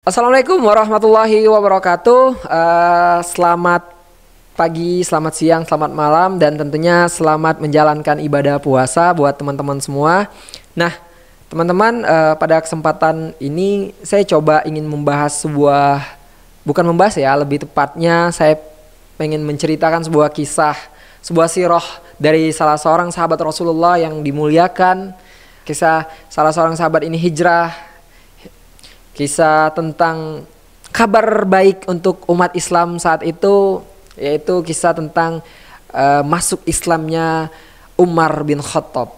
Assalamualaikum warahmatullahi wabarakatuh. Selamat pagi, selamat siang, selamat malam, dan tentunya selamat menjalankan ibadah puasa buat teman-teman semua. Nah, teman-teman, pada kesempatan ini saya coba ingin membahas bukan membahas ya, lebih tepatnya saya pengen menceritakan sebuah kisah, sebuah sirah dari salah seorang sahabat Rasulullah yang dimuliakan. Kisah salah seorang sahabat ini hijrah. Kisah tentang kabar baik untuk umat Islam saat itu, yaitu kisah tentang masuk Islamnya Umar bin Khattab.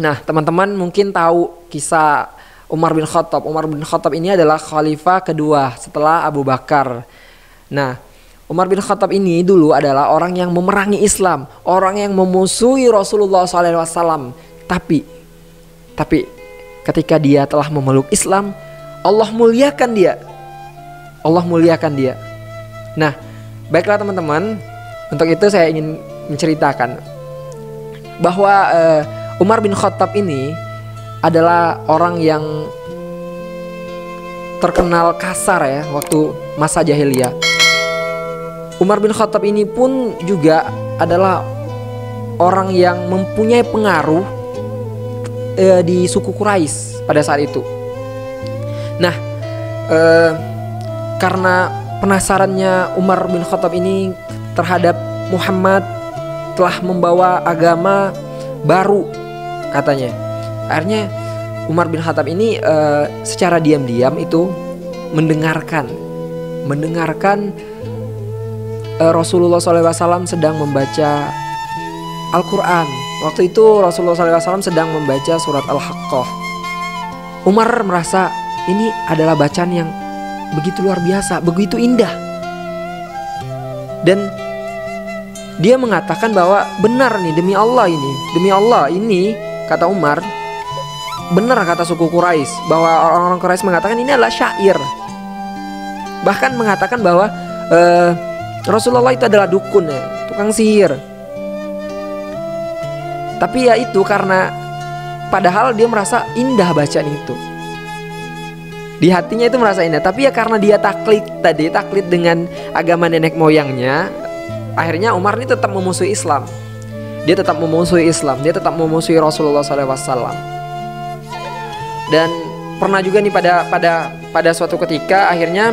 Nah, teman-teman mungkin tahu kisah Umar bin Khattab. Umar bin Khattab ini adalah khalifah kedua setelah Abu Bakar. Nah, Umar bin Khattab ini dulu adalah orang yang memerangi Islam, orang yang memusuhi Rasulullah SAW. Tapi ketika dia telah memeluk Islam, Allah muliakan dia. Allah muliakan dia. Nah, baiklah teman-teman, untuk itu saya ingin menceritakan bahwa Umar bin Khattab ini adalah orang yang terkenal kasar ya waktu masa jahiliyah. Umar bin Khattab ini pun juga adalah orang yang mempunyai pengaruh di suku Quraisy pada saat itu. Nah, karena penasarannya Umar bin Khattab ini terhadap Muhammad, telah membawa agama baru katanya. Akhirnya Umar bin Khattab ini secara diam-diam itu mendengarkan Rasulullah SAW sedang membaca Al-Quran. Waktu itu Rasulullah SAW sedang membaca surat Al-Haqqah. Umar merasa ini adalah bacaan yang begitu luar biasa, begitu indah. Dan dia mengatakan bahwa benar nih, demi Allah ini kata Umar, benar kata suku Quraisy, bahwa orang-orang Quraisy mengatakan ini adalah syair. Bahkan mengatakan bahwa Rasulullah itu adalah dukun ya, tukang sihir. Tapi ya itu karena padahal dia merasa indah bacaan itu. Di hatinya itu merasa indah, tapi ya karena dia taklid dengan agama nenek moyangnya, akhirnya Umar ini tetap memusuhi Islam. Dia tetap memusuhi Rasulullah SAW. Dan pernah juga nih pada suatu ketika akhirnya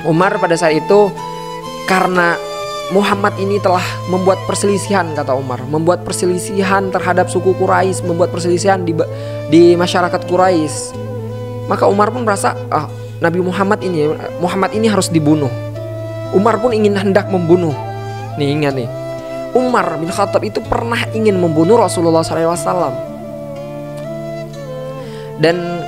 Umar pada saat itu, karena Muhammad ini telah membuat perselisihan, kata Umar, membuat perselisihan terhadap suku Quraisy, membuat perselisihan di masyarakat Quraisy. Maka Umar pun merasa Nabi Muhammad ini harus dibunuh. Umar pun hendak membunuh. Nih ingat nih, Umar bin Khattab itu pernah ingin membunuh Rasulullah SAW. Dan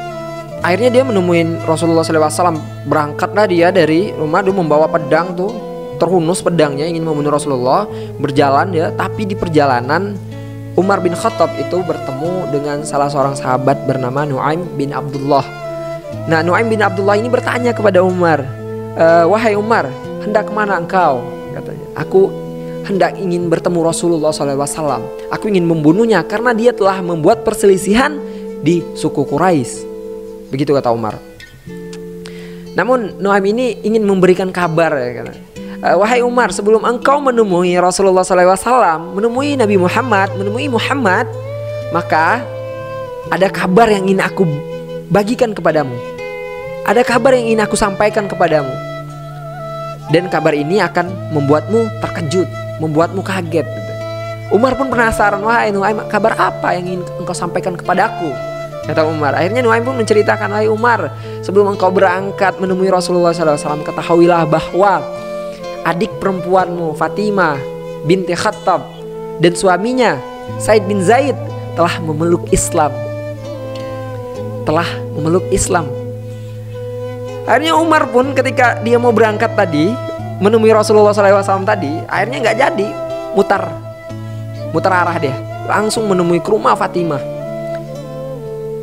akhirnya dia menemuin Rasulullah SAW. Berangkatlah dia dari rumah, dia membawa pedang tuh, terhunus pedangnya ingin membunuh Rasulullah, berjalan ya. Tapi di perjalanan Umar bin Khattab itu bertemu dengan salah seorang sahabat bernama Nu'aim bin Abdullah. Nah, Nu'aim bin Abdullah ini bertanya kepada Umar, wahai Umar, hendak kemana engkau? Katanya, aku hendak ingin bertemu Rasulullah SAW. Aku ingin membunuhnya karena dia telah membuat perselisihan di suku Quraisy. Begitu kata Umar. Namun Nu'aim ini ingin memberikan kabar ya, kata, wahai Umar, sebelum engkau menemui Rasulullah SAW, menemui Nabi Muhammad, maka ada kabar yang ingin aku bagikan kepadamu. Ada kabar yang ingin aku sampaikan kepadamu. Dan kabar ini akan membuatmu terkejut, membuatmu kaget. Umar pun penasaran, wahai Nu'aim, kabar apa yang ingin engkau sampaikan kepadaku? Kata Umar. Akhirnya Nu'aim pun menceritakan, wahai Umar, sebelum engkau berangkat menemui Rasulullah SAW, ketahuilah bahwa adik perempuanmu Fatimah binti Khattab dan suaminya Said bin Zaid telah memeluk Islam. Akhirnya Umar pun ketika dia mau berangkat tadi menemui Rasulullah SAW tadi, akhirnya nggak jadi, mutar arah dia, langsung menemui ke rumah Fatimah.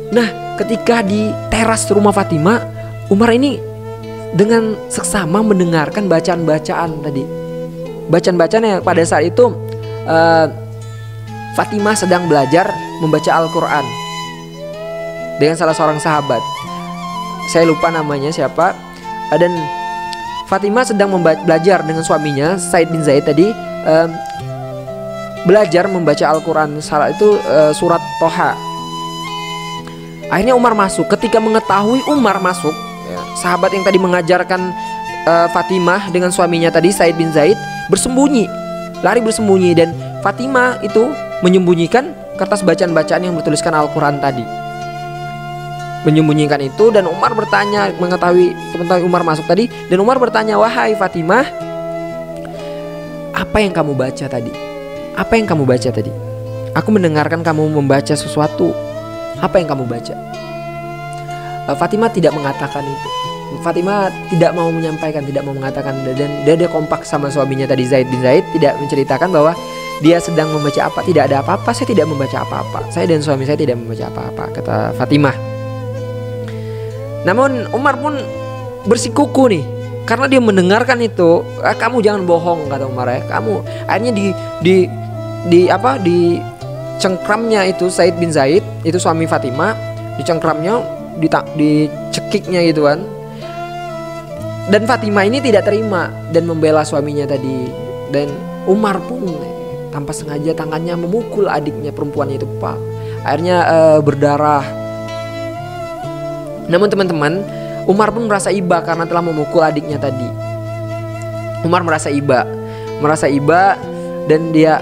Nah, ketika di teras rumah Fatimah, Umar ini dengan seksama mendengarkan bacaan-bacaan tadi. Bacaan-bacaan yang pada saat itu Fatimah sedang belajar membaca Al-Quran dengan salah seorang sahabat. Saya lupa namanya siapa. Dan Fatimah sedang belajar dengan suaminya Said bin Zaid tadi, belajar membaca Al-Quran. Salah itu surat Toha. Akhirnya Umar masuk. Ketika mengetahui Umar masuk, ya, sahabat yang tadi mengajarkan Fatimah dengan suaminya tadi Said bin Zaid bersembunyi, lari bersembunyi. Dan Fatimah itu menyembunyikan kertas bacaan-bacaan yang bertuliskan Al-Quran tadi, menyembunyikan itu. Dan Umar bertanya, mengetahui Umar masuk tadi, dan Umar bertanya, "Wahai Fatimah, apa yang kamu baca tadi? Apa yang kamu baca tadi? Aku mendengarkan kamu membaca sesuatu. Apa yang kamu baca?" Fatimah tidak mengatakan itu. Fatimah tidak mau menyampaikan, tidak mau mengatakan. Dan dia kompak sama suaminya tadi Zaid bin Zaid, tidak menceritakan bahwa dia sedang membaca apa. Tidak ada apa-apa, saya tidak membaca apa-apa. Saya dan suami saya tidak membaca apa-apa, kata Fatimah. Namun Umar pun bersikuku nih, karena dia mendengarkan itu. "Kamu jangan bohong," kata Umar ya. "Kamu." Akhirnya di cengkramnya itu Said bin Zaid, itu suami Fatimah, di cengkramnya, dicekiknya gitu kan. Dan Fatimah ini tidak terima dan membela suaminya tadi. Dan Umar pun tanpa sengaja tangannya memukul adiknya perempuannya itu, Pak. Akhirnya berdarah. Namun teman-teman, Umar pun merasa iba karena telah memukul adiknya tadi. Umar merasa iba dan dia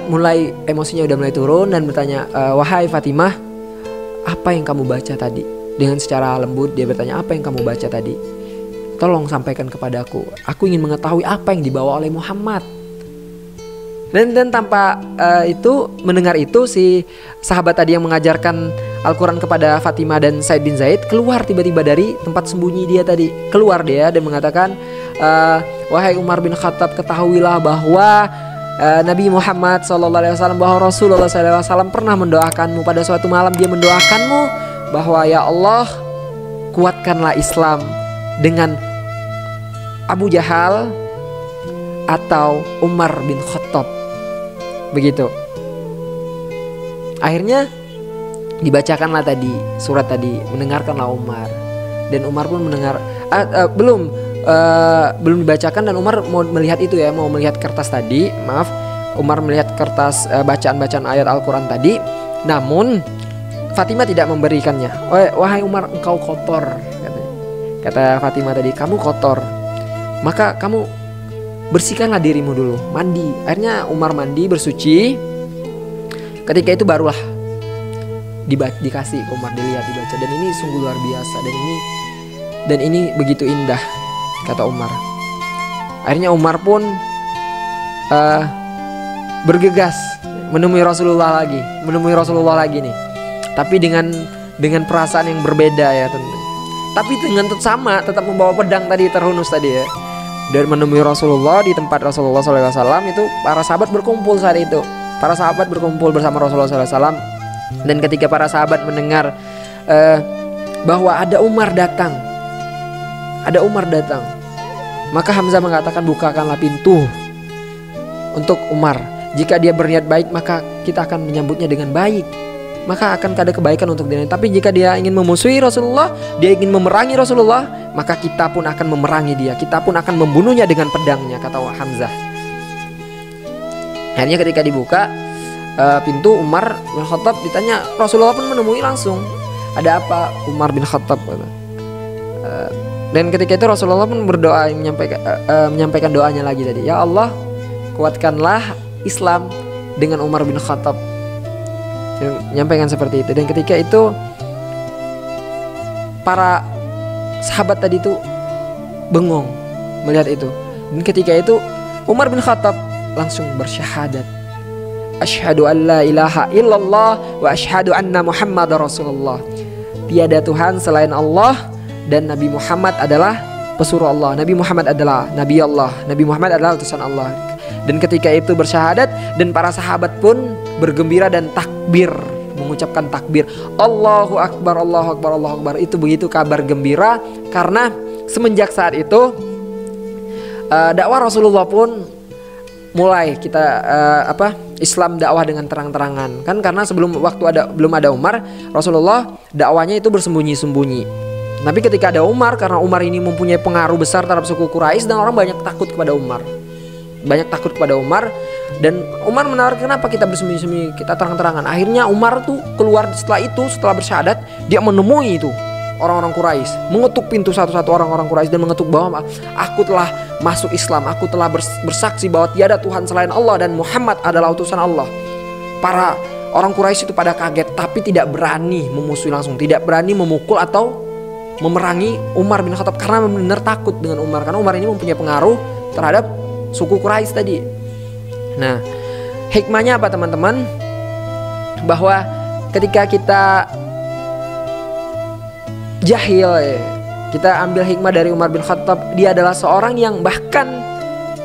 emosinya udah mulai turun dan bertanya, "Wahai Fatimah, apa yang kamu baca tadi?" Dengan secara lembut dia bertanya, "Apa yang kamu baca tadi? Tolong sampaikan kepadaku. Aku ingin mengetahui apa yang dibawa oleh Muhammad." Dan tanpa mendengar itu, si sahabat tadi yang mengajarkan Al-Quran kepada Fatimah dan Said bin Zaid keluar tiba-tiba dari tempat sembunyi dia tadi. Keluar dia dan mengatakan, "Wahai Umar bin Khattab, ketahuilah bahwa Nabi Muhammad SAW, bahwa Rasulullah SAW pernah mendoakanmu. Pada suatu malam dia mendoakanmu bahwa, ya Allah, kuatkanlah Islam dengan Abu Jahal atau Umar bin Khattab." Begitu. Akhirnya dibacakanlah tadi surat tadi, mendengarkanlah Umar. Dan Umar pun mendengar, belum dibacakan, dan Umar mau melihat itu ya, mau melihat kertas tadi. Maaf, Umar melihat kertas bacaan-bacaan ayat Al-Quran tadi. Namun Fatimah tidak memberikannya. "Wahai Umar, engkau kotor," kata Fatimah tadi, "kamu kotor. Maka kamu bersihkanlah dirimu dulu, mandi." Akhirnya Umar mandi, bersuci. Ketika itu barulah dikasih Umar, dilihat, dibaca. Dan ini sungguh luar biasa, dan ini begitu indah, kata Umar. Akhirnya Umar pun bergegas menemui Rasulullah lagi nih. Tapi dengan perasaan yang berbeda ya tentu. Tapi dengan tetap membawa pedang tadi, terhunus tadi ya. Dan menemui Rasulullah di tempat Rasulullah SAW itu, para sahabat berkumpul saat itu. Para sahabat berkumpul bersama Rasulullah SAW. Dan ketika para sahabat mendengar bahwa ada Umar datang, maka Hamzah mengatakan, "Bukakanlah pintu untuk Umar. Jika dia berniat baik, maka kita akan menyambutnya dengan baik. Maka akan ada kebaikan untuk dirinya. Tapi jika dia ingin memusuhi Rasulullah, dia ingin memerangi Rasulullah, maka kita pun akan memerangi dia. Kita pun akan membunuhnya dengan pedangnya," kata Hamzah. Akhirnya ketika dibuka pintu, Umar bin Khattab ditanya, Rasulullah pun menemui langsung. "Ada apa Umar bin Khattab?" Dan ketika itu Rasulullah pun berdoa, menyampaikan doanya lagi tadi. "Ya Allah, kuatkanlah Islam dengan Umar bin Khattab." Menyampaikan seperti itu. Dan ketika itu para sahabat tadi itu bengong melihat itu. Dan ketika itu Umar bin Khattab langsung bersyahadat, "Asyhadu an la ilaha illallah wa asyhadu anna Muhammadar Rasulullah." Tiada Tuhan selain Allah dan Nabi Muhammad adalah pesuruh Allah. Nabi Muhammad adalah Nabi Allah. Nabi Muhammad adalah utusan Allah. Dan ketika itu bersyahadat, dan para sahabat pun bergembira dan takbir, mengucapkan takbir, Allahu Akbar, Allahu Akbar, Allahu Akbar. Itu begitu kabar gembira, karena semenjak saat itu dakwah Rasulullah pun mulai kita Islam dakwah dengan terang-terangan kan, karena belum ada Umar, Rasulullah dakwanya itu bersembunyi-sembunyi. Tapi ketika ada Umar, karena Umar ini mempunyai pengaruh besar terhadap suku Quraisy dan orang banyak takut kepada Umar. Dan Umar menawarkan, kenapa kita bersembunyi-sembunyi, kita terang-terangan. Akhirnya Umar tuh keluar setelah bersyahadat, dia menemui itu orang-orang Quraisy, mengetuk pintu satu-satu orang-orang Quraisy dan mengetuk bahwa aku telah masuk Islam, aku telah bersaksi bahwa tiada Tuhan selain Allah dan Muhammad adalah utusan Allah. Para orang Quraisy itu pada kaget, tapi tidak berani memusuhi langsung, tidak berani memukul atau memerangi Umar bin Khattab karena benar takut dengan Umar, karena Umar ini mempunyai pengaruh terhadap suku Quraisy tadi. Nah, hikmahnya apa teman-teman? Bahwa ketika kita jahil, kita ambil hikmah dari Umar bin Khattab. Dia adalah seorang yang bahkan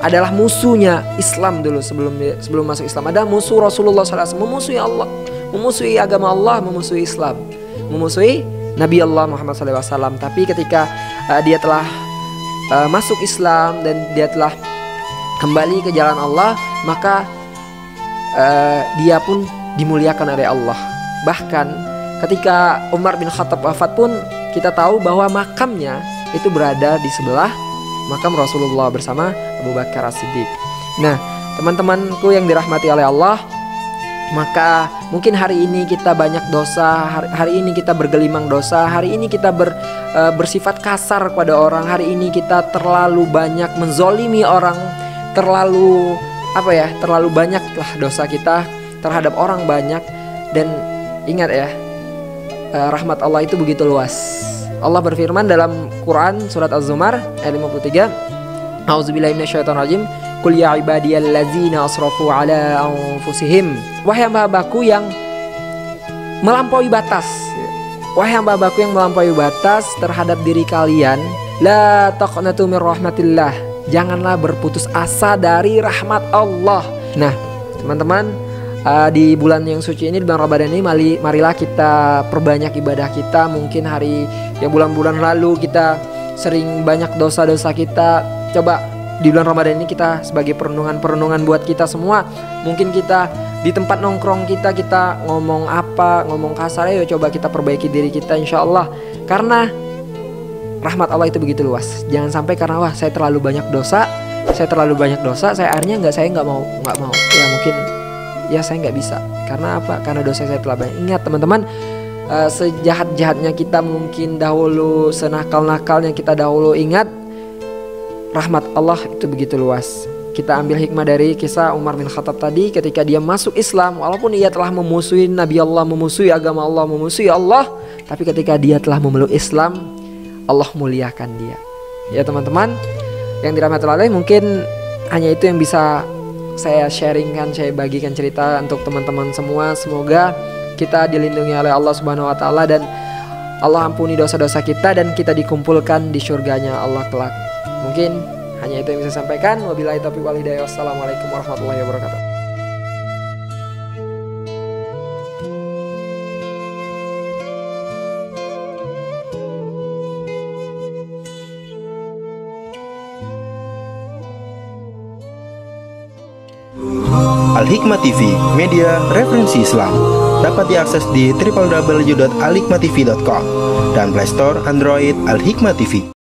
adalah musuhnya Islam dulu, sebelum masuk Islam. Ada musuh Rasulullah SAW, memusuhi Allah, memusuhi agama Allah, memusuhi Islam, memusuhi Nabi Allah Muhammad SAW. Tapi ketika dia telah masuk Islam dan dia telah kembali ke jalan Allah, maka dia pun dimuliakan oleh Allah. Bahkan ketika Umar bin Khattab wafat pun kita tahu bahwa makamnya itu berada di sebelah makam Rasulullah bersama Abu Bakar As-Siddiq. Nah, teman-temanku yang dirahmati oleh Allah, maka mungkin hari ini kita banyak dosa, hari ini kita bergelimang dosa, hari ini kita bersifat kasar kepada orang, hari ini kita terlalu banyak menzolimi orang, terlalu banyak lah dosa kita terhadap orang banyak. Dan ingat ya, rahmat Allah itu begitu luas. Allah berfirman dalam Quran surat Az-Zumar ayat 53, A'udzubillahi minasyaitonirrajim, Qul ya ibadiyallazina asrafu ala anfusihim. Wahai hamba-hambaku yang melampaui batas, wahai hamba-hambaku yang melampaui batas terhadap diri kalian, la taqnatu mir rahmatillah. Janganlah berputus asa dari rahmat Allah. Nah, teman-teman, di bulan yang suci ini, di bulan Ramadan ini, marilah kita perbanyak ibadah kita. Mungkin yang bulan-bulan lalu kita sering banyak dosa-dosa kita. Coba di bulan Ramadan ini kita sebagai perenungan buat kita semua. Mungkin kita di tempat nongkrong kita ngomong kasar, ya coba kita perbaiki diri kita, insya Allah. Karena rahmat Allah itu begitu luas. Jangan sampai karena saya terlalu banyak dosa, saya akhirnya saya nggak mau. Ya mungkin ya saya nggak bisa. Karena apa? Karena dosa saya telah banyak. Ingat teman-teman, sejahat-jahatnya kita mungkin dahulu, senakal-nakalnya kita dahulu, ingat rahmat Allah itu begitu luas. Kita ambil hikmah dari kisah Umar bin Khattab tadi. Ketika dia masuk Islam, walaupun ia telah memusuhi Nabi Allah, memusuhi agama Allah, memusuhi Allah, tapi ketika dia telah memeluk Islam, Allah muliakan dia. Ya teman-teman yang dirahmati Allah, mungkin hanya itu yang bisa saya sharingkan, saya bagikan cerita untuk teman-teman semua. Semoga kita dilindungi oleh Allah Subhanahu wa taala dan Allah ampuni dosa-dosa kita dan kita dikumpulkan di surganya Allah kelak. Mungkin hanya itu yang bisa saya sampaikan. Wabillahi taufiq wal hidayah. Wassalamualaikum warahmatullahi wabarakatuh. Al-Hikmah TV, media referensi Islam. Dapat diakses di www.alhikmahtv.com dan Play Store Android Al-Hikmah TV.